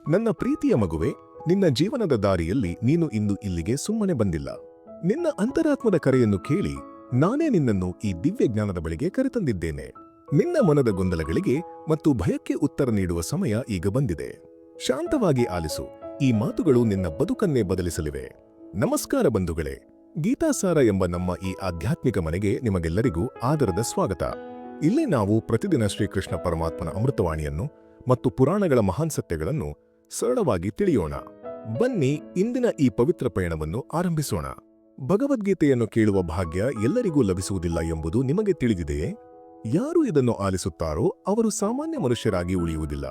ನನ್ನ ಪ್ರೀತಿಯ ಮಗುವೆ, ನಿನ್ನ ಜೀವನದ ದಾರಿಯಲ್ಲಿ ನೀನು ಇಂದು ಇಲ್ಲಿಗೆ ಸುಮ್ಮನೆ ಬಂದಿಲ್ಲ. ನಿನ್ನ ಅಂತರಾತ್ಮದ ಕರೆಯನ್ನು ಕೇಳಿ ನಾನೇ ನಿನ್ನನ್ನು ಈ ದಿವ್ಯ ಜ್ಞಾನದ ಬಳಿಗೆ ಕರೆತಂದಿದ್ದೇನೆ. ನಿನ್ನ ಮನದ ಗೊಂದಲಗಳಿಗೆ ಮತ್ತು ಭಯಕ್ಕೆ ಉತ್ತರ ನೀಡುವ ಸಮಯ ಈಗ ಬಂದಿದೆ. ಶಾಂತವಾಗಿ ಆಲಿಸು, ಈ ಮಾತುಗಳು ನಿನ್ನ ಬದುಕನ್ನೇ ಬದಲಿಸಲಿವೆ. ನಮಸ್ಕಾರ ಬಂಧುಗಳೇ, ಗೀತಾಸಾರ ಎಂಬ ನಮ್ಮ ಈ ಆಧ್ಯಾತ್ಮಿಕ ಮನೆಗೆ ನಿಮಗೆಲ್ಲರಿಗೂ ಆದರದ ಸ್ವಾಗತ. ಇಲ್ಲಿ ನಾವು ಪ್ರತಿದಿನ ಶ್ರೀಕೃಷ್ಣ ಪರಮಾತ್ಮನ ಅಮೃತವಾಣಿಯನ್ನು ಮತ್ತು ಪುರಾಣಗಳ ಮಹಾನ್ ಸತ್ಯಗಳನ್ನು ಸರಳವಾಗಿ ತಿಳಿಯೋಣ. ಬನ್ನಿ ಇಂದಿನ ಈ ಪವಿತ್ರ ಪಯಣವನ್ನು ಆರಂಭಿಸೋಣ. ಭಗವದ್ಗೀತೆಯನ್ನು ಕೇಳುವ ಭಾಗ್ಯ ಎಲ್ಲರಿಗೂ ಲಭಿಸುವುದಿಲ್ಲ ಎಂಬುದು ನಿಮಗೆ ತಿಳಿದಿದೆಯೇ? ಯಾರು ಇದನ್ನು ಆಲಿಸುತ್ತಾರೋ ಅವರು ಸಾಮಾನ್ಯ ಮನುಷ್ಯರಾಗಿ ಉಳಿಯುವುದಿಲ್ಲ.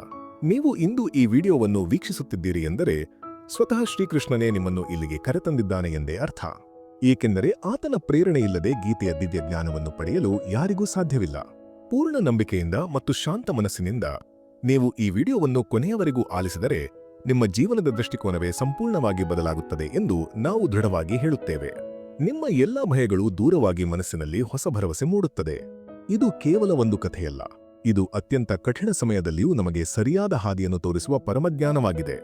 ನೀವು ಇಂದು ಈ ವಿಡಿಯೋವನ್ನು ವೀಕ್ಷಿಸುತ್ತಿದ್ದೀರಿ ಎಂದರೆ ಸ್ವತಃ ಶ್ರೀಕೃಷ್ಣನೇ ನಿಮ್ಮನ್ನು ಇಲ್ಲಿಗೆ ಕರೆತಂದಿದ್ದಾನೆ ಎಂದೇ ಅರ್ಥ. ಏಕೆಂದರೆ ಆತನ ಪ್ರೇರಣೆಯಿಲ್ಲದೆ ಗೀತೆಯ ದಿವ್ಯ ಜ್ಞಾನವನ್ನು ಪಡೆಯಲು ಯಾರಿಗೂ ಸಾಧ್ಯವಿಲ್ಲ. ಪೂರ್ಣ ನಂಬಿಕೆಯಿಂದ ಮತ್ತು ಶಾಂತ ಮನಸ್ಸಿನಿಂದ ನೀವು ಈ ವಿಡಿಯೋವನ್ನು ಕೊನೆಯವರೆಗೂ ಆಲಿಸಿದರೆ ನಿಮ್ಮ ಜೀವನದ ದೃಷ್ಟಿಕೋನವೇ ಸಂಪೂರ್ಣವಾಗಿ ಬದಲಾಗುತ್ತದೆ ಎಂದು ನಾವು ದೃಢವಾಗಿ ಹೇಳುತ್ತೇವೆ. ನಿಮ್ಮ ಎಲ್ಲ ಭಯಗಳು ದೂರವಾಗಿ ಮನಸ್ಸಿನಲ್ಲಿ ಹೊಸ ಭರವಸೆ ಮೂಡುತ್ತದೆ. ಇದು ಕೇವಲ ಒಂದು ಕಥೆಯಲ್ಲ, ಇದು ಅತ್ಯಂತ ಕಠಿಣ ಸಮಯದಲ್ಲಿಯೂ ನಮಗೆ ಸರಿಯಾದ ಹಾದಿಯನ್ನು ತೋರಿಸುವ ಪರಮಜ್ಞಾನವಾಗಿದೆ.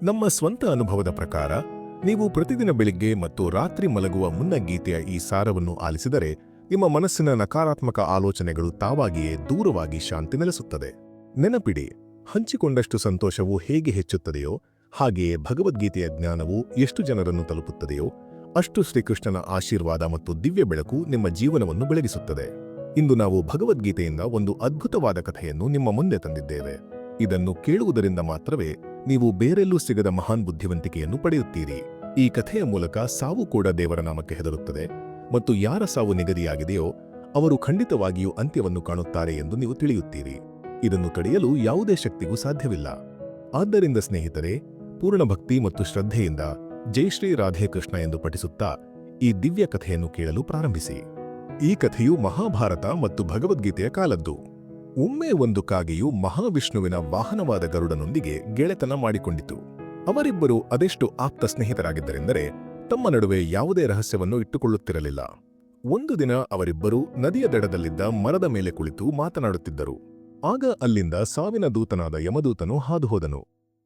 ನಮ್ಮ ಸ್ವಂತ ಅನುಭವದ ಪ್ರಕಾರ ನೀವು ಪ್ರತಿದಿನ ಬೆಳಿಗ್ಗೆ ಮತ್ತು ರಾತ್ರಿ ಮಲಗುವ ಮುನ್ನ ಗೀತೆಯ ಈ ಸಾರವನ್ನು ಆಲಿಸಿದರೆ ನಿಮ್ಮ ಮನಸ್ಸಿನ ನಕಾರಾತ್ಮಕ ಆಲೋಚನೆಗಳು ತಾವಾಗಿಯೇ ದೂರವಾಗಿ ಶಾಂತಿ ನೆಲೆಸುತ್ತದೆ. ನೆನಪಿಡಿ, ಹಂಚಿಕೊಂಡಷ್ಟು ಸಂತೋಷವು ಹೇಗೆ ಹೆಚ್ಚುತ್ತದೆಯೋ ಹಾಗೆಯೇ ಭಗವದ್ಗೀತೆಯ ಜ್ಞಾನವು ಎಷ್ಟು ಜನರನ್ನು ತಲುಪುತ್ತದೆಯೋ ಅಷ್ಟು ಶ್ರೀಕೃಷ್ಣನ ಆಶೀರ್ವಾದ ಮತ್ತು ದಿವ್ಯ ಬೆಳಕು ನಿಮ್ಮ ಜೀವನವನ್ನು ಬೆಳಗಿಸುತ್ತದೆ. ಇಂದು ನಾವು ಭಗವದ್ಗೀತೆಯಿಂದ ಒಂದು ಅದ್ಭುತವಾದ ಕಥೆಯನ್ನು ನಿಮ್ಮ ಮುಂದೆ ತಂದಿದ್ದೇವೆ. ಇದನ್ನು ಕೇಳುವುದರಿಂದ ಮಾತ್ರವೇ ನೀವು ಬೇರೆಲ್ಲೂ ಸಿಗದ ಮಹಾನ್ ಬುದ್ಧಿವಂತಿಕೆಯನ್ನು ಪಡೆಯುತ್ತೀರಿ. ಈ ಕಥೆಯ ಮೂಲಕ ಸಾವು ಕೂಡ ದೇವರ ನಾಮಕ್ಕೆ ಹೆದರುತ್ತದೆ ಮತ್ತು ಯಾರ ಸಾವು ನಿಗದಿಯಾಗಿದೆಯೋ ಅವರು ಖಂಡಿತವಾಗಿಯೂ ಅಂತ್ಯವನ್ನು ಕಾಣುತ್ತಾರೆ ಎಂದು ನೀವು ತಿಳಿಯುತ್ತೀರಿ. ಇದನ್ನು ತಡೆಯಲು ಯಾವುದೇ ಶಕ್ತಿಗೂ ಸಾಧ್ಯವಿಲ್ಲ. ಆದ್ದರಿಂದ ಸ್ನೇಹಿತರೆ, ಪೂರ್ಣ ಭಕ್ತಿ ಮತ್ತು ಶ್ರದ್ಧೆಯಿಂದ ಜೈ ಶ್ರೀ ರಾಧೇ ಕೃಷ್ಣ ಎಂದು ಪಠಿಸುತ್ತಾ ಈ ದಿವ್ಯ ಕಥೆಯನ್ನು ಕೇಳಲು ಪ್ರಾರಂಭಿಸಿ. ಈ ಕಥೆಯು ಮಹಾಭಾರತ ಮತ್ತು ಭಗವದ್ಗೀತೆಯ ಕಾಲದ್ದು. ಒಮ್ಮೆ ಒಂದು ಕಾಗೆಯು ಮಹಾವಿಷ್ಣುವಿನ ವಾಹನವಾದ ಗರುಡನೊಂದಿಗೆ ಗೆಳೆತನ ಮಾಡಿಕೊಂಡಿತು. ಅವರಿಬ್ಬರು ಅದೆಷ್ಟು ಆಪ್ತ ಸ್ನೇಹಿತರಾಗಿದ್ದರೆಂದರೆ ತಮ್ಮ ನಡುವೆ ಯಾವುದೇ ರಹಸ್ಯವನ್ನು ಇಟ್ಟುಕೊಳ್ಳುತ್ತಿರಲಿಲ್ಲ. ಒಂದು ದಿನ ಅವರಿಬ್ಬರೂ ನದಿಯ ದಡದಲ್ಲಿದ್ದ ಮರದ ಮೇಲೆ ಕುಳಿತು ಮಾತನಾಡುತ್ತಿದ್ದರು. ಆಗ ಅಲ್ಲಿಂದ ಸಾವಿನ ದೂತನಾದ ಯಮದೂತನು ಹಾದುಹೋದನು.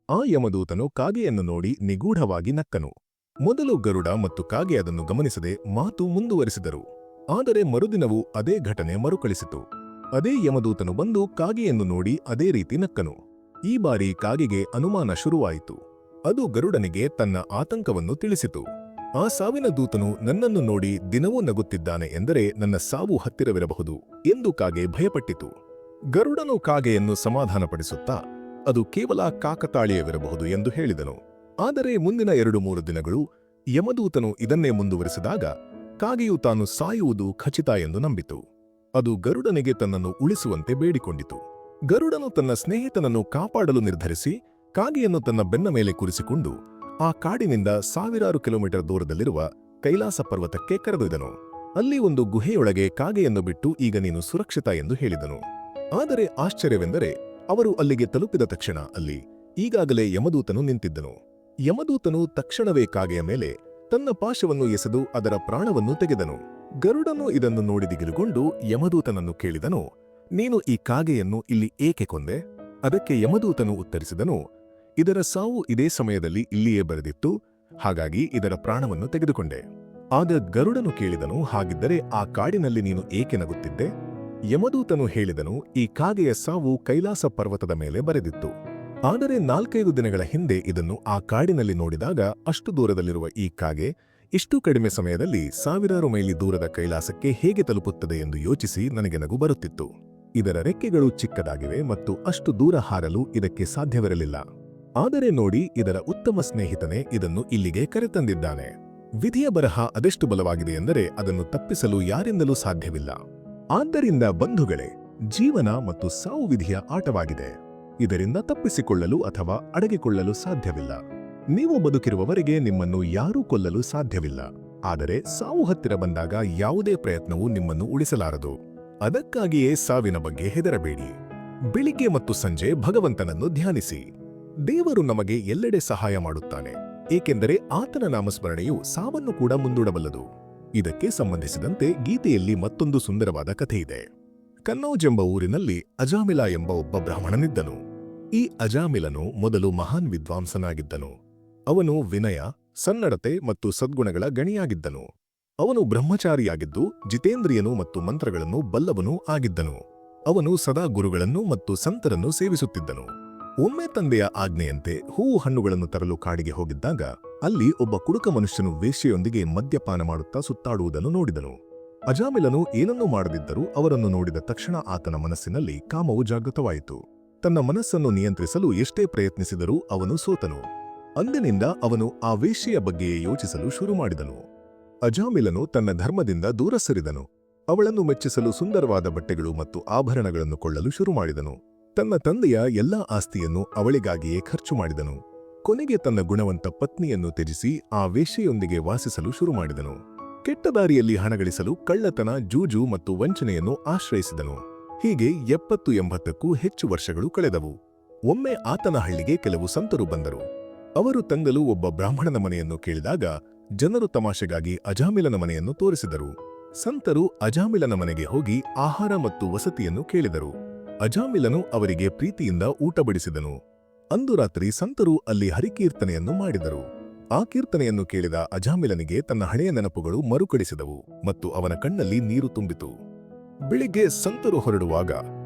ಆ ಯಮದೂತನು ಕಾಗೆಯನ್ನು ನೋಡಿ ನಿಗೂಢವಾಗಿ ನಕ್ಕನು. ಮೊದಲು ಗರುಡ ಮತ್ತು ಕಾಗೆ ಅದನ್ನು ಗಮನಿಸದೆ ಮಾತು ಮುಂದುವರಿಸಿದರು. ಆದರೆ ಮರುದಿನವೂ ಅದೇ ಘಟನೆ ಮರುಕಳಿಸಿತು. ಅದೇ ಯಮದೂತನು ಬಂದು ಕಾಗೆಯನ್ನು ನೋಡಿ ಅದೇ ರೀತಿ ನಕ್ಕನು. ಈ ಬಾರಿ ಕಾಗೆಗೆ ಅನುಮಾನ ಶುರುವಾಯಿತು. ಅದು ಗರುಡನಿಗೆ ತನ್ನ ಆತಂಕವನ್ನು ತಿಳಿಸಿತು. ಆ ಸಾವಿನ ದೂತನು ನನ್ನನ್ನು ನೋಡಿ ದಿನವೂ ನಗುತ್ತಿದ್ದಾನೆ ಎಂದರೆ ನನ್ನ ಸಾವು ಹತ್ತಿರವಿರಬಹುದು ಎಂದು ಕಾಗೆ ಭಯಪಟ್ಟಿತು. ಗರುಡನು ಕಾಗೆಯನ್ನು ಸಮಾಧಾನಪಡಿಸುತ್ತಾ ಅದು ಕೇವಲ ಕಾಕತಾಳೀಯವಿರಬಹುದು ಎಂದು ಹೇಳಿದನು. ಆದರೆ ಮುಂದಿನ 2-3 ದಿನಗಳು ಯಮದೂತನು ಇದನ್ನೇ ಮುಂದುವರಿಸಿದಾಗ ಕಾಗೆಯು ತಾನು ಸಾಯುವುದು ಖಚಿತ ಎಂದು ನಂಬಿತು. ಅದು ಗರುಡನಿಗೆ ತನ್ನನ್ನು ಉಳಿಸುವಂತೆ ಬೇಡಿಕೊಂಡಿತು. ಗರುಡನು ತನ್ನ ಸ್ನೇಹಿತನನ್ನು ಕಾಪಾಡಲು ನಿರ್ಧರಿಸಿ ಕಾಗೆಯನ್ನು ತನ್ನ ಬೆನ್ನ ಮೇಲೆ ಕೂರಿಸಿಕೊಂಡು ಆ ಕಾಡಿನಿಂದ ಸಾವಿರಾರು ಕಿಲೋಮೀಟರ್ ದೂರದಲ್ಲಿರುವ ಕೈಲಾಸ ಪರ್ವತಕ್ಕೆ ಕರೆದೊಯ್ದನು. ಅಲ್ಲಿ ಒಂದು ಗುಹೆಯೊಳಗೆ ಕಾಗೆಯನ್ನು ಬಿಟ್ಟು ಈಗ ನೀನು ಸುರಕ್ಷಿತ ಎಂದು ಹೇಳಿದನು. ಆದರೆ ಆಶ್ಚರ್ಯವೆಂದರೆ ಅವರು ಅಲ್ಲಿಗೆ ತಲುಪಿದ ತಕ್ಷಣ ಅಲ್ಲಿ ಈಗಾಗಲೇ ಯಮದೂತನು ನಿಂತಿದ್ದನು. ಯಮದೂತನು ತಕ್ಷಣವೇ ಕಾಗೆಯ ಮೇಲೆ ತನ್ನ ಪಾಶವನ್ನು ಎಸೆದು ಅದರ ಪ್ರಾಣವನ್ನು ತೆಗೆದನು. ಗರುಡನು ಇದನ್ನು ನೋಡಿ ದಿಗಿಲುಗೊಂಡು ಯಮದೂತನನ್ನು ಕೇಳಿದನು, ನೀನು ಈ ಕಾಗೆಯನ್ನು ಇಲ್ಲಿ ಏಕೆ ಕೊಂದೆ? ಅದಕ್ಕೆ ಯಮದೂತನು ಉತ್ತರಿಸಿದನು, ಇದರ ಸಾವು ಇದೇ ಸಮಯದಲ್ಲಿ ಇಲ್ಲಿಯೇ ಬರೆದಿತ್ತು, ಹಾಗಾಗಿ ಇದರ ಪ್ರಾಣವನ್ನು ತೆಗೆದುಕೊಂಡೆ. ಆಗ ಗರುಡನು ಕೇಳಿದನು, ಹಾಗಿದ್ದರೆ ಆ ಕಾಡಿನಲ್ಲಿ ನೀನು ಏಕೆ ನಗುತ್ತಿದ್ದೆ? ಯಮದೂತನು ಹೇಳಿದನು, ಈ ಕಾಗೆಯ ಸಾವು ಕೈಲಾಸ ಪರ್ವತದ ಮೇಲೆ ಬರೆದಿತ್ತು. ಆದರೆ 4-5 ದಿನಗಳ ಹಿಂದೆ ಇದನ್ನು ಆ ಕಾಡಿನಲ್ಲಿ ನೋಡಿದಾಗ ಅಷ್ಟು ದೂರದಲ್ಲಿರುವ ಈ ಕಾಗೆ ಇಷ್ಟು ಕಡಿಮೆ ಸಮಯದಲ್ಲಿ ಸಾವಿರಾರು ಮೈಲಿ ದೂರದ ಕೈಲಾಸಕ್ಕೆ ಹೇಗೆ ತಲುಪುತ್ತದೆ ಎಂದು ಯೋಚಿಸಿ ನನಗೆ ನಗು ಬರುತ್ತಿತ್ತು. ಇದರ ರೆಕ್ಕೆಗಳು ಚಿಕ್ಕದಾಗಿವೆ ಮತ್ತು ಅಷ್ಟು ದೂರ ಹಾರಲು ಇದಕ್ಕೆ ಸಾಧ್ಯವಿರಲಿಲ್ಲ. ಆದರೆ ನೋಡಿ, ಇದರ ಉತ್ತಮ ಸ್ನೇಹಿತನೇ ಇದನ್ನು ಇಲ್ಲಿಗೆ ಕರೆತಂದಿದ್ದಾನೆ. ವಿಧಿಯ ಬರಹ ಅದೆಷ್ಟು ಬಲವಾಗಿದೆ ಎಂದರೆ ಅದನ್ನು ತಪ್ಪಿಸಲು ಯಾರಿಂದಲೂ ಸಾಧ್ಯವಿಲ್ಲ. ಆದ್ದರಿಂದ ಬಂಧುಗಳೇ, ಜೀವನ ಮತ್ತು ಸಾವು ವಿಧಿಯ ಆಟವಾಗಿದೆ. ಇದರಿಂದ ತಪ್ಪಿಸಿಕೊಳ್ಳಲು ಅಥವಾ ಅಡಗಿಕೊಳ್ಳಲು ಸಾಧ್ಯವಿಲ್ಲ. ನೀವು ಬದುಕಿರುವವರೆಗೆ ನಿಮ್ಮನ್ನು ಯಾರೂ ಕೊಲ್ಲಲು ಸಾಧ್ಯವಿಲ್ಲ. ಆದರೆ ಸಾವು ಹತ್ತಿರ ಬಂದಾಗ ಯಾವುದೇ ಪ್ರಯತ್ನವೂ ನಿಮ್ಮನ್ನು ಉಳಿಸಲಾರದು. ಅದಕ್ಕಾಗಿಯೇ ಸಾವಿನ ಬಗ್ಗೆ ಹೆದರಬೇಡಿ. ಬೆಳಿಗ್ಗೆ ಮತ್ತು ಸಂಜೆ ಭಗವಂತನನ್ನು ಧ್ಯಾನಿಸಿ. ದೇವರು ನಮಗೆ ಎಲ್ಲೆಡೆ ಸಹಾಯ ಮಾಡುತ್ತಾನೆ, ಏಕೆಂದರೆ ಆತನ ನಾಮಸ್ಮರಣೆಯು ಸಾವನ್ನು ಕೂಡ ಮುಂದೂಡಬಲ್ಲದು. ಇದಕ್ಕೆ ಸಂಬಂಧಿಸಿದಂತೆ ಗೀತೆಯಲ್ಲಿ ಮತ್ತೊಂದು ಸುಂದರವಾದ ಕಥೆಯಿದೆ. ಕನ್ನೌಜ್ ಎಂಬ ಊರಿನಲ್ಲಿ ಅಜಾಮಿಲ ಎಂಬ ಒಬ್ಬ ಬ್ರಾಹ್ಮಣನಿದ್ದನು. ಈ ಅಜಾಮಿಲನು ಮೊದಲು ಮಹಾನ್ ವಿದ್ವಾಂಸನಾಗಿದ್ದನು. ಅವನು ವಿನಯ, ಸನ್ನಡತೆ ಮತ್ತು ಸದ್ಗುಣಗಳ ಗಣಿಯಾಗಿದ್ದನು. ಅವನು ಬ್ರಹ್ಮಚಾರಿಯಾಗಿದ್ದು ಜಿತೇಂದ್ರಿಯನು ಮತ್ತು ಮಂತ್ರಗಳನ್ನು ಬಲ್ಲವನೂ ಆಗಿದ್ದನು. ಅವನು ಸದಾ ಗುರುಗಳನ್ನು ಮತ್ತು ಸಂತರನ್ನು ಸೇವಿಸುತ್ತಿದ್ದನು. ಒಮ್ಮೆ ತಂದೆಯ ಆಜ್ಞೆಯಂತೆ ಹೂವು ಹಣ್ಣುಗಳನ್ನು ತರಲು ಕಾಡಿಗೆ ಹೋಗಿದ್ದಾಗ ಅಲ್ಲಿ ಒಬ್ಬ ಕುಡುಕ ಮನುಷ್ಯನು ವೇಶ್ಯೆಯೊಂದಿಗೆ ಮದ್ಯಪಾನ ಮಾಡುತ್ತಾ ಸುತ್ತಾಡುವುದನ್ನು ನೋಡಿದನು. ಅಜಾಮಿಲನು ಏನನ್ನೂ ಮಾಡದಿದ್ದರೂ ಅವರನ್ನು ನೋಡಿದ ತಕ್ಷಣ ಆತನ ಮನಸ್ಸಿನಲ್ಲಿ ಕಾಮವು ಜಾಗೃತವಾಯಿತು. ತನ್ನ ಮನಸ್ಸನ್ನು ನಿಯಂತ್ರಿಸಲು ಎಷ್ಟೇ ಪ್ರಯತ್ನಿಸಿದರೂ ಅವನು ಸೋತನು. ಅಂದಿನಿಂದ ಅವನು ಆ ವೇಶ್ಯೆಯ ಬಗ್ಗೆಯೇ ಯೋಚಿಸಲು ಶುರು ಮಾಡಿದನು. ಅಜಾಮಿಲನು ತನ್ನ ಧರ್ಮದಿಂದ ದೂರ ಸರಿದನು. ಅವಳನ್ನು ಮೆಚ್ಚಿಸಲು ಸುಂದರವಾದ ಬಟ್ಟೆಗಳು ಮತ್ತು ಆಭರಣಗಳನ್ನು ಕೊಳ್ಳಲು ಶುರು ಮಾಡಿದನು. ತನ್ನ ತಂದೆಯ ಎಲ್ಲಾ ಆಸ್ತಿಯನ್ನು ಅವಳಿಗಾಗಿಯೇ ಖರ್ಚು ಮಾಡಿದನು. ಕೊನೆಗೆ ತನ್ನ ಗುಣವಂತ ಪತ್ನಿಯನ್ನು ತ್ಯಜಿಸಿ ಆ ವೇಶ್ಯೆಯೊಂದಿಗೆ ವಾಸಿಸಲು ಶುರು ಮಾಡಿದನು. ಕೆಟ್ಟ ದಾರಿಯಲ್ಲಿ ಹಣ ಗಳಿಸಲು ಕಳ್ಳತನ, ಜೂಜು ಮತ್ತು ವಂಚನೆಯನ್ನು ಆಶ್ರಯಿಸಿದನು. ಹೀಗೆ 70-80ಕ್ಕೂ ಹೆಚ್ಚು ವರ್ಷಗಳು ಕಳೆದವು. ಒಮ್ಮೆ ಆತನ ಹಳ್ಳಿಗೆ ಕೆಲವು ಸಂತರು ಬಂದರು. ಅವರು ತಂಗಲು ಒಬ್ಬ ಬ್ರಾಹ್ಮಣನ ಮನೆಯನ್ನು ಕೇಳಿದಾಗ ಜನರು ತಮಾಷೆಗಾಗಿ ಅಜಾಮಿಲನ ಮನೆಯನ್ನು ತೋರಿಸಿದರು. ಸಂತರು ಅಜಾಮಿಲನ ಮನೆಗೆ ಹೋಗಿ ಆಹಾರ ಮತ್ತು ವಸತಿಯನ್ನು ಕೇಳಿದರು. ಅಜಾಮಿಲನು ಅವರಿಗೆ ಪ್ರೀತಿಯಿಂದ ಊಟ ಬಡಿಸಿದನು. ಅಂದು ರಾತ್ರಿ ಸಂತರು ಅಲ್ಲಿ ಹರಿಕೀರ್ತನೆಯನ್ನು ಮಾಡಿದರು. ಆ ಕೀರ್ತನೆಯನ್ನು ಕೇಳಿದ ಅಜಾಮಿಲನಿಗೆ ತನ್ನ ಹಳೆಯ ನೆನಪುಗಳು ಮರುಕಳಿಸಿದವು ಮತ್ತು ಅವನ ಕಣ್ಣಲ್ಲಿ ನೀರು ತುಂಬಿತು. ಬೆಳಿಗ್ಗೆ ಸಂತರು ಹೊರಡುವಾಗ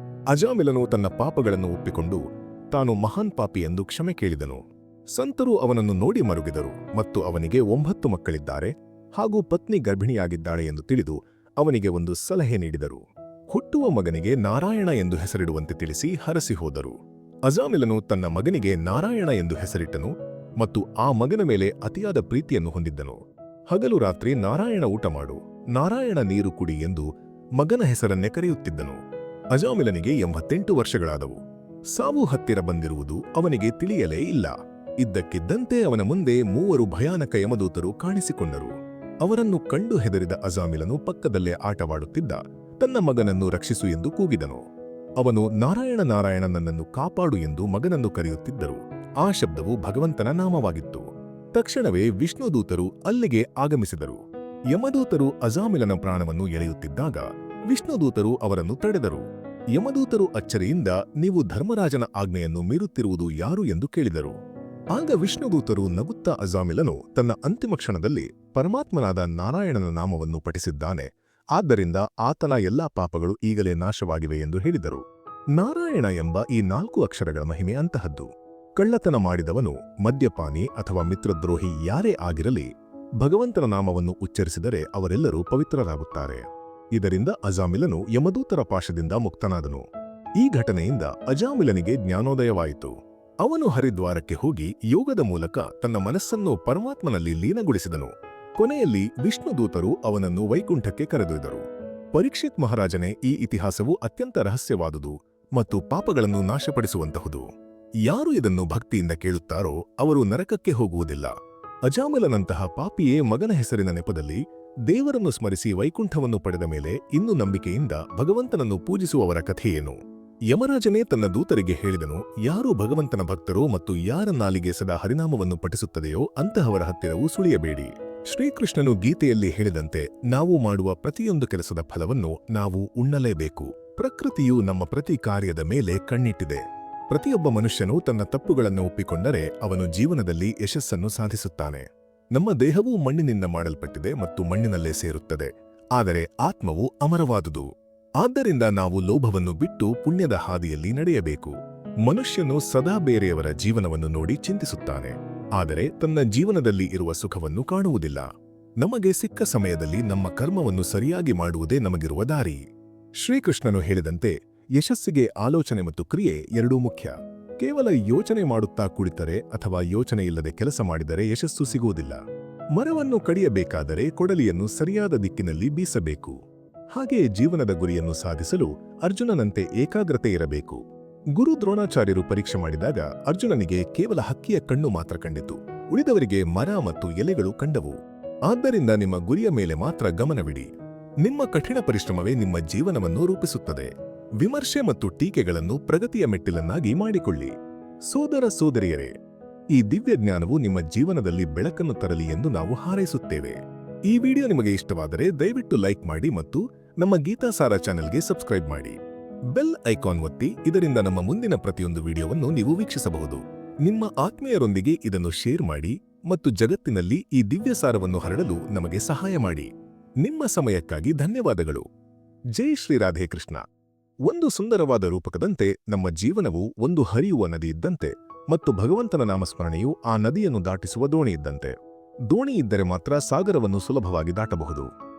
ಅಜಾಮಿಲನು ತನ್ನ ಪಾಪಗಳನ್ನು ಒಪ್ಪಿಕೊಂಡು ತಾನು ಮಹಾನ್ ಪಾಪಿ ಎಂದು ಕ್ಷಮೆ ಕೇಳಿದನು. ಸಂತರು ಅವನನ್ನು ನೋಡಿ ಮರುಗಿದರು ಮತ್ತು ಅವನಿಗೆ 9 ಮಕ್ಕಳಿದ್ದಾರೆ ಹಾಗೂ ಪತ್ನಿ ಗರ್ಭಿಣಿಯಾಗಿದ್ದಾಳೆ ಎಂದು ತಿಳಿದು ಅವನಿಗೆ ಒಂದು ಸಲಹೆ ನೀಡಿದರು. ಹುಟ್ಟುವ ಮಗನಿಗೆ ನಾರಾಯಣ ಎಂದು ಹೆಸರಿಡುವಂತೆ ತಿಳಿಸಿ ಹರಸಿ ಹೋದರು. ಅಜಾಮಿಲನು ತನ್ನ ಮಗನಿಗೆ ನಾರಾಯಣ ಎಂದು ಹೆಸರಿಟ್ಟನು ಮತ್ತು ಆ ಮಗನ ಮೇಲೆ ಅತಿಯಾದ ಪ್ರೀತಿಯನ್ನು ಹೊಂದಿದ್ದನು. ಹಗಲು ರಾತ್ರಿ ನಾರಾಯಣ ಊಟ ಮಾಡು, ನಾರಾಯಣ ನೀರು ಕುಡಿ ಎಂದು ಮಗನ ಹೆಸರನ್ನೇ ಕರೆಯುತ್ತಿದ್ದನು. ಅಜಾಮಿಲನಿಗೆ 88 ವರ್ಷಗಳಾದವು. ಸಾವು ಹತ್ತಿರ ಬಂದಿರುವುದು ಅವನಿಗೆ ತಿಳಿಯಲೇ ಇಲ್ಲ. ಇದ್ದಕ್ಕಿದ್ದಂತೆ ಅವನ ಮುಂದೆ 3 ಭಯಾನಕ ಯಮದೂತರು ಕಾಣಿಸಿಕೊಂಡರು. ಅವರನ್ನು ಕಂಡು ಹೆದರಿದ ಅಜಾಮಿಲನು ಪಕ್ಕದಲ್ಲೇ ಆಟವಾಡುತ್ತಿದ್ದ ತನ್ನ ಮಗನನ್ನು ರಕ್ಷಿಸು ಎಂದು ಕೂಗಿದನು. ಅವನು ನಾರಾಯಣ ನಾರಾಯಣ ನನ್ನನ್ನು ಕಾಪಾಡು ಎಂದು ಮಗನನ್ನು ಕರೆಯುತ್ತಿದ್ದರು. ಆ ಶಬ್ದವು ಭಗವಂತನ ನಾಮವಾಗಿತ್ತು. ತಕ್ಷಣವೇ ವಿಷ್ಣುದೂತರು ಅಲ್ಲಿಗೆ ಆಗಮಿಸಿದರು. ಯಮದೂತರು ಅಜಾಮಿಲನ ಪ್ರಾಣವನ್ನು ಎಳೆಯುತ್ತಿದ್ದಾಗ ವಿಷ್ಣುದೂತರು ಅವರನ್ನು ತಡೆದರು. ಯಮದೂತರು ಅಚ್ಚರಿಯಿಂದ ನೀವು ಧರ್ಮರಾಜನ ಆಜ್ಞೆಯನ್ನು ಮೀರುತ್ತಿರುವುದು ಯಾರು ಎಂದು ಕೇಳಿದರು. ಆಗ ವಿಷ್ಣುದೂತರು ನಗುತ್ತಾ ಅಜಾಮಿಲನು ತನ್ನ ಅಂತಿಮ ಕ್ಷಣದಲ್ಲಿ ಪರಮಾತ್ಮನಾದ ನಾರಾಯಣನ ನಾಮವನ್ನು ಪಠಿಸಿದ್ದಾನೆ, ಆದ್ದರಿಂದ ಆತನ ಎಲ್ಲಾ ಪಾಪಗಳು ಈಗಲೇ ನಾಶವಾಗಿವೆ ಎಂದು ಹೇಳಿದರು. ನಾರಾಯಣ ಎಂಬ ಈ 4 ಅಕ್ಷರಗಳ ಮಹಿಮೆ ಅಂತಹದ್ದು. ಕಳ್ಳತನ ಮಾಡಿದವನು, ಮದ್ಯಪಾನಿ ಅಥವಾ ಮಿತ್ರದ್ರೋಹಿ ಯಾರೇ ಆಗಿರಲಿ, ಭಗವಂತನ ನಾಮವನ್ನು ಉಚ್ಚರಿಸಿದರೆ ಅವರೆಲ್ಲರೂ ಪವಿತ್ರರಾಗುತ್ತಾರೆ. ಇದರಿಂದ ಅಜಾಮಿಲನು ಯಮದೂತರ ಪಾಶದಿಂದ ಮುಕ್ತನಾದನು. ಈ ಘಟನೆಯಿಂದ ಅಜಾಮಿಲನಿಗೆ ಜ್ಞಾನೋದಯವಾಯಿತು. ಅವನು ಹರಿದ್ವಾರಕ್ಕೆ ಹೋಗಿ ಯೋಗದ ಮೂಲಕ ತನ್ನ ಮನಸ್ಸನ್ನು ಪರಮಾತ್ಮನಲ್ಲಿ ಲೀನಗೊಳಿಸಿದನು. ಕೊನೆಯಲ್ಲಿ ವಿಷ್ಣುದೂತರು ಅವನನ್ನು ವೈಕುಂಠಕ್ಕೆ ಕರೆದೊಯ್ದರು. ಪರೀಕ್ಷಿತ್ ಮಹಾರಾಜನೇ, ಈ ಇತಿಹಾಸವು ಅತ್ಯಂತ ರಹಸ್ಯವಾದುದು ಮತ್ತು ಪಾಪಗಳನ್ನು ನಾಶಪಡಿಸುವಂತಹುದು. ಯಾರು ಇದನ್ನು ಭಕ್ತಿಯಿಂದ ಕೇಳುತ್ತಾರೋ ಅವರು ನರಕಕ್ಕೆ ಹೋಗುವುದಿಲ್ಲ. ಅಜಾಮಿಲನಂತಹ ಪಾಪಿಯೇ ಮಗನ ಹೆಸರಿನ ನೆಪದಲ್ಲಿ ದೇವರನ್ನು ಸ್ಮರಿಸಿ ವೈಕುಂಠವನ್ನು ಪಡೆದ ಮೇಲೆ ಇನ್ನು ನಂಬಿಕೆಯಿಂದ ಭಗವಂತನನ್ನು ಪೂಜಿಸುವವರ ಕಥೆಯೇನು? ಯಮರಾಜನೇ ತನ್ನ ದೂತರಿಗೆ ಹೇಳಿದನು, ಯಾರು ಭಗವಂತನ ಭಕ್ತರೋ ಮತ್ತು ಯಾರ ನಾಲಿಗೆ ಸದಾ ಹರಿನಾಮವನ್ನು ಪಠಿಸುತ್ತದೆಯೋ ಅಂತಹವರ ಹತ್ತಿರವೂ ಸುಳಿಯಬೇಡಿ. ಶ್ರೀಕೃಷ್ಣನು ಗೀತೆಯಲ್ಲಿ ಹೇಳಿದಂತೆ ನಾವು ಮಾಡುವ ಪ್ರತಿಯೊಂದು ಕೆಲಸದ ಫಲವನ್ನು ನಾವು ಉಣ್ಣಲೇಬೇಕು. ಪ್ರಕೃತಿಯು ನಮ್ಮ ಪ್ರತಿ ಕಾರ್ಯದ ಮೇಲೆ ಕಣ್ಣಿಟ್ಟಿದೆ. ಪ್ರತಿಯೊಬ್ಬ ಮನುಷ್ಯನು ತನ್ನ ತಪ್ಪುಗಳನ್ನು ಒಪ್ಪಿಕೊಂಡರೆ ಅವನು ಜೀವನದಲ್ಲಿ ಯಶಸ್ಸನ್ನು ಸಾಧಿಸುತ್ತಾನೆ. ನಮ್ಮ ದೇಹವು ಮಣ್ಣಿನಿಂದ ಮಾಡಲ್ಪಟ್ಟಿದೆ ಮತ್ತು ಮಣ್ಣಿನಲ್ಲೇ ಸೇರುತ್ತದೆ, ಆದರೆ ಆತ್ಮವು ಅಮರವಾದುದು. ಆದ್ದರಿಂದ ನಾವು ಲೋಭವನ್ನು ಬಿಟ್ಟು ಪುಣ್ಯದ ಹಾದಿಯಲ್ಲಿ ನಡೆಯಬೇಕು. ಮನುಷ್ಯನು ಸದಾ ಬೇರೆಯವರ ಜೀವನವನ್ನು ನೋಡಿ ಚಿಂತಿಸುತ್ತಾನೆ, ಆದರೆ ತನ್ನ ಜೀವನದಲ್ಲಿ ಇರುವ ಸುಖವನ್ನು ಕಾಣುವುದಿಲ್ಲ. ನಮಗೆ ಸಿಕ್ಕ ಸಮಯದಲ್ಲಿ ನಮ್ಮ ಕರ್ಮವನ್ನು ಸರಿಯಾಗಿ ಮಾಡುವುದೇ ನಮಗಿರುವ ದಾರಿ. ಶ್ರೀಕೃಷ್ಣನು ಹೇಳಿದಂತೆ ಯಶಸ್ಸಿಗೆ ಆಲೋಚನೆ ಮತ್ತು ಕ್ರಿಯೆ ಎರಡೂ ಮುಖ್ಯ. ಕೇವಲ ಯೋಚನೆ ಮಾಡುತ್ತಾ ಕುಳಿತರೆ ಅಥವಾ ಯೋಚನೆ ಇಲ್ಲದೆ ಕೆಲಸ ಮಾಡಿದರೆ ಯಶಸ್ಸು ಸಿಗುವುದಿಲ್ಲ. ಮರವನ್ನು ಕಡಿಯಬೇಕಾದರೆ ಕೊಡಲಿಯನ್ನು ಸರಿಯಾದ ದಿಕ್ಕಿನಲ್ಲಿ ಬೀಸಬೇಕು. ಹಾಗೆಯೇ ಜೀವನದ ಗುರಿಯನ್ನು ಸಾಧಿಸಲು ಅರ್ಜುನನಂತೆ ಏಕಾಗ್ರತೆ ಇರಬೇಕು. ಗುರು ದ್ರೋಣಾಚಾರ್ಯರು ಪರೀಕ್ಷೆ ಮಾಡಿದಾಗ ಅರ್ಜುನನಿಗೆ ಕೇವಲ ಹಕ್ಕಿಯ ಕಣ್ಣು ಮಾತ್ರ ಕಂಡಿತು, ಉಳಿದವರಿಗೆ ಮರ ಮತ್ತು ಎಲೆಗಳು ಕಂಡವು. ಆದ್ದರಿಂದ ನಿಮ್ಮ ಗುರಿಯ ಮೇಲೆ ಮಾತ್ರ ಗಮನವಿಡಿ. ನಿಮ್ಮ ಕಠಿಣ ಪರಿಶ್ರಮವೇ ನಿಮ್ಮ ಜೀವನವನ್ನು ರೂಪಿಸುತ್ತದೆ. ವಿಮರ್ಶೆ ಮತ್ತು ಟೀಕೆಗಳನ್ನು ಪ್ರಗತಿಯ ಮೆಟ್ಟಿಲನ್ನಾಗಿ ಮಾಡಿಕೊಳ್ಳಿ. ಸೋದರ ಸೋದರಿಯರೇ, ಈ ದಿವ್ಯ ಜ್ಞಾನವು ನಿಮ್ಮ ಜೀವನದಲ್ಲಿ ಬೆಳಕನ್ನು ತರಲಿ ಎಂದು ನಾವು ಹಾರೈಸುತ್ತೇವೆ. ಈ ವಿಡಿಯೋ ನಿಮಗೆ ಇಷ್ಟವಾದರೆ ದಯವಿಟ್ಟು ಲೈಕ್ ಮಾಡಿ ಮತ್ತು ನಮ್ಮ ಗೀತಾಸಾರ ಚಾನೆಲ್ಗೆ ಸಬ್ಸ್ಕ್ರೈಬ್ ಮಾಡಿ. ಬೆಲ್ ಐಕಾನ್ ಒತ್ತಿ, ಇದರಿಂದ ನಮ್ಮ ಮುಂದಿನ ಪ್ರತಿಯೊಂದು ವಿಡಿಯೋವನ್ನು ನೀವು ವೀಕ್ಷಿಸಬಹುದು. ನಿಮ್ಮ ಆತ್ಮೀಯರೊಂದಿಗೆ ಇದನ್ನು ಶೇರ್ ಮಾಡಿ ಮತ್ತು ಜಗತ್ತಿನಲ್ಲಿ ಈ ದಿವ್ಯ ಸಾರವನ್ನು ಹರಡಲು ನಮಗೆ ಸಹಾಯ ಮಾಡಿ. ನಿಮ್ಮ ಸಮಯಕ್ಕಾಗಿ ಧನ್ಯವಾದಗಳು. ಜೈ ಶ್ರೀ ರಾಧೆ ಕೃಷ್ಣ. ಒಂದು ಸುಂದರವಾದ ರೂಪಕದಂತೆ ನಮ್ಮ ಜೀವನವು ಒಂದು ಹರಿಯುವ ನದಿ ಇದ್ದಂತೆ ಮತ್ತು ಭಗವಂತನ ನಾಮಸ್ಮರಣೆಯು ಆ ನದಿಯನ್ನು ದಾಟಿಸುವ ದೋಣಿ ಇದ್ದಂತೆ. ದೋಣಿ ಇದ್ದರೆ ಮಾತ್ರ ಸಾಗರವನ್ನು ಸುಲಭವಾಗಿ ದಾಟಬಹುದು.